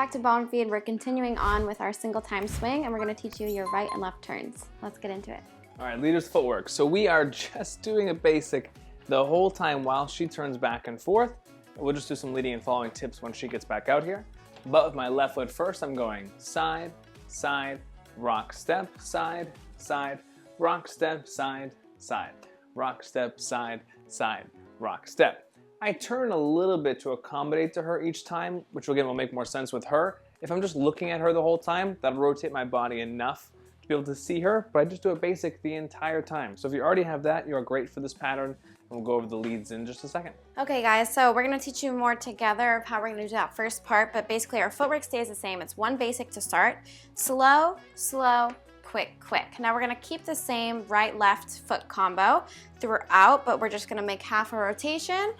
back to Ballroom Feed. We're continuing on with our single time swing, and we're going to teach you your right and left turns. Let's get into it. All right, leader's footwork. So we are just doing a basic the whole time while she turns back and forth. We'll just do some leading and following tips when she gets back out here. But with my left foot first, I'm going side, side, rock, step, side, side, rock, step, side, side, rock, step, side, side, rock, step. I turn a little bit to accommodate to her each time, which again will make more sense with her. If I'm just looking at her the whole time, that'll rotate my body enough to be able to see her, but I just do a basic the entire time. So if you already have that, you are great for this pattern, and we'll go over the leads in just a second. Okay guys, so we're going to teach you more together of how we're going to do that first part, but basically our footwork stays the same. It's one basic to start. Slow, slow, quick, quick. Now we're going to keep the same right-left foot combo throughout, but we're just going to make half a rotation,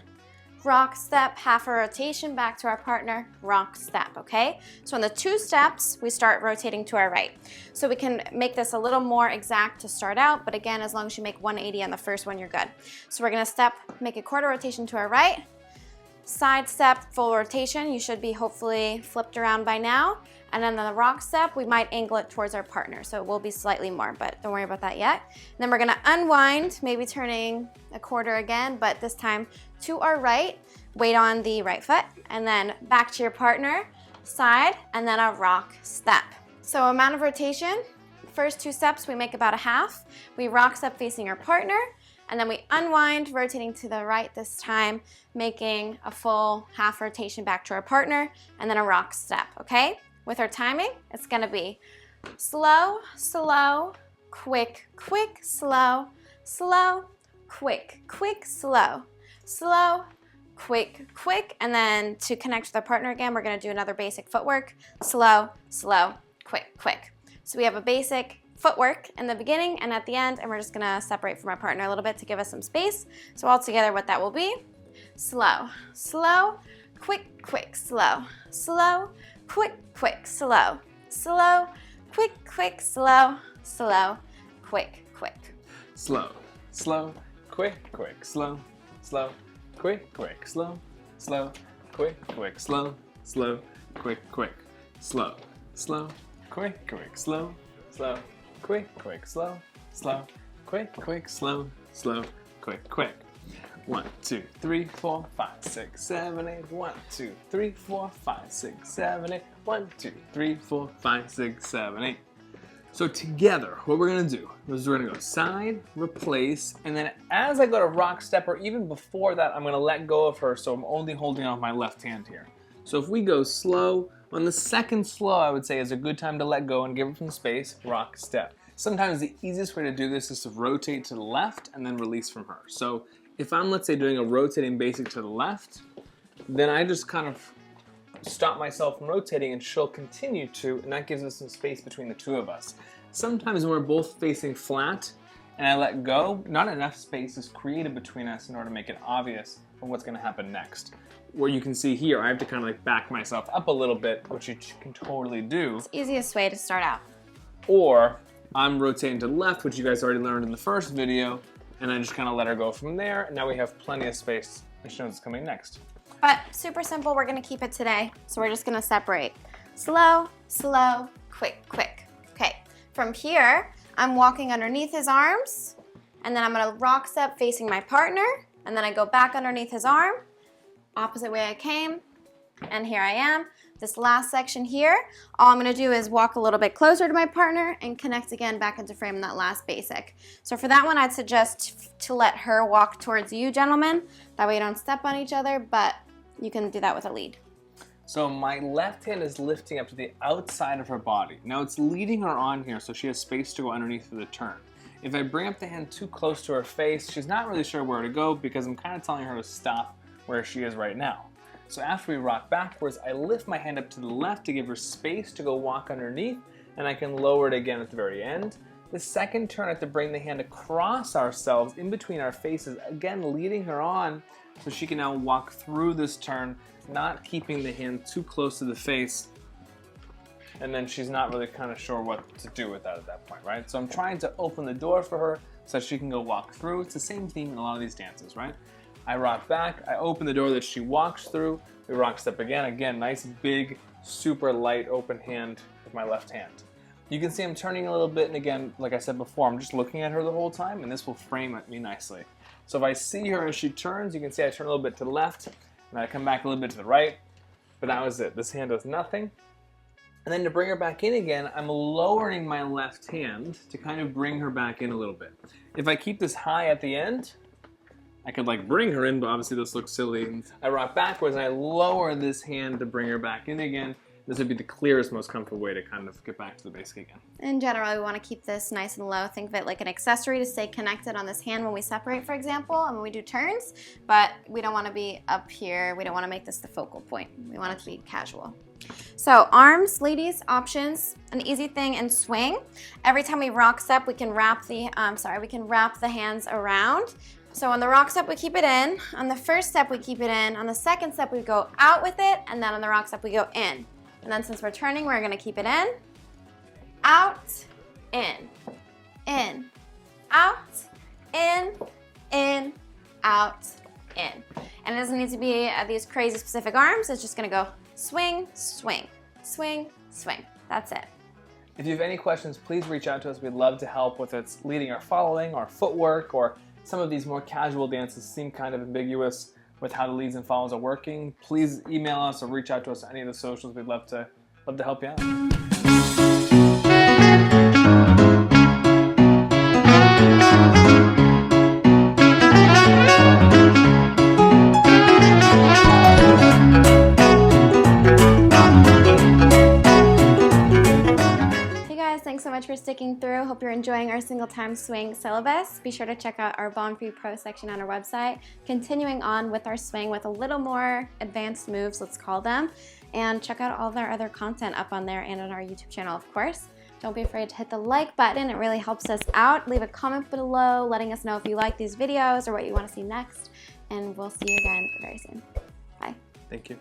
rock, step, half a rotation back to our partner, rock, step, okay? So in the 2 steps, we start rotating to our right. So we can make this a little more exact to start out, but again, as long as you make 180 on the first one, you're good. So we're gonna step, make a quarter rotation to our right, side step, full rotation. You should be hopefully flipped around by now. And then the rock step, we might angle it towards our partner, so it will be slightly more, but don't worry about that yet. And then we're gonna unwind, maybe turning a quarter again, but this time to our right, weight on the right foot, and then back to your partner, side, and then a rock step. So amount of rotation, first 2 steps, we make about a half. We rock step facing our partner, and then we unwind, rotating to the right this time, making a full half rotation back to our partner, and then a rock step, okay? With our timing, it's gonna be slow, slow, quick, quick, slow, slow, quick, quick, slow, slow, quick, quick, and then to connect with our partner again, we're gonna do another basic footwork, slow, slow, quick, quick. So we have a basic footwork in the beginning and at the end, and we're just gonna separate from our partner a little bit to give us some space. So all together what that will be, slow, slow, quick, quick, slow, slow, quick, quick, slow, slow, quick, quick, slow, slow, quick, quick. Slow, slow, quick, quick, slow, slow, quick, quick, slow, slow, quick, quick, slow, slow, quick, quick, slow, slow, quick, quick, slow, slow, quick, quick, slow, slow, quick, quick, slow, slow, quick, quick. 1, 2, 3, 4, 5, 6, 7, 8. 1, 2, 3, 4, 5, 6, 7, 8. 1, 2, 3, 4, 5, 6, 7, 8. So together, what we're gonna do is we're gonna go side, replace, and then as I go to rock step, or even before that, I'm gonna let go of her, so I'm only holding on my left hand here. So if we go slow, on the second slow, I would say is a good time to let go and give her some space, rock step. Sometimes the easiest way to do this is to rotate to the left and then release from her. So if I'm, let's say, doing a rotating basic to the left, then I just kind of stop myself from rotating and she'll continue to, and that gives us some space between the two of us. Sometimes when we're both facing flat and I let go, not enough space is created between us in order to make it obvious of what's gonna happen next. Where you can see here, I have to kind of like back myself up a little bit, which you can totally do. It's the easiest way to start out. Or I'm rotating to the left, which you guys already learned in the first video, and I just kind of let her go from there. And now we have plenty of space, and she knows what's coming next. But super simple, we're gonna keep it today. So we're just gonna separate. Slow, slow, quick, quick. Okay, from here, I'm walking underneath his arms, and then I'm gonna rock step facing my partner, and then I go back underneath his arm, opposite way I came, and here I am. This last section here, all I'm gonna do is walk a little bit closer to my partner and connect again back into frame in that last basic. So for that one, I'd suggest to let her walk towards you, gentlemen. That way you don't step on each other, but you can do that with a lead. So my left hand is lifting up to the outside of her body. Now it's leading her on here so she has space to go underneath for the turn. If I bring up the hand too close to her face, she's not really sure where to go because I'm kind of telling her to stop where she is right now. So after we rock backwards, I lift my hand up to the left to give her space to go walk underneath, and I can lower it again at the very end. The second turn, I have to bring the hand across ourselves in between our faces, again leading her on so she can now walk through this turn, not keeping the hand too close to the face, and then she's not really kind of sure what to do with that at that point, right? So I'm trying to open the door for her so she can go walk through. It's the same theme in a lot of these dances, right? I rock back, I open the door that she walks through, we rock step again, nice big super light open hand with my left hand. You can see I'm turning a little bit, and again, like I said before, I'm just looking at her the whole time, and this will frame me nicely. So if I see her as she turns, you can see I turn a little bit to the left, and I come back a little bit to the right, but that was it. This hand does nothing. And then to bring her back in again, I'm lowering my left hand to kind of bring her back in a little bit. If I keep this high at the end, I could like bring her in, but obviously this looks silly. I rock backwards and I lower this hand to bring her back in again. This would be the clearest, most comfortable way to kind of get back to the basic again. In general, we want to keep this nice and low. Think of it like an accessory to stay connected on this hand when we separate, for example, and when we do turns, but we don't want to be up here. We don't want to make this the focal point. We want it to be casual. So arms, ladies, options, an easy thing in swing. Every time we rock step, we can wrap the hands around. So on the rock step, we keep it in. On the first step, we keep it in. On the second step, we go out with it, and then on the rock step, we go in. And then since we're turning, we're gonna keep it in, out, in, out, in, out, in. And it doesn't need to be these crazy specific arms. It's just gonna go swing, swing, swing, swing. That's it. If you have any questions, please reach out to us. We'd love to help with it's leading or following, or footwork, or some of these more casual dances seem kind of ambiguous with how the leads and follows are working. Please email us or reach out to us on any of the socials. We'd love to help you out. Thanks so much for sticking through. Hope you're enjoying our single time swing syllabus. Be sure to check out our Ballroom Pro section on our website. Continuing on with our swing with a little more advanced moves, let's call them. And check out all of our other content up on there and on our YouTube channel, of course. Don't be afraid to hit the like button. It really helps us out. Leave a comment below letting us know if you like these videos or what you want to see next. And we'll see you again very soon. Bye. Thank you.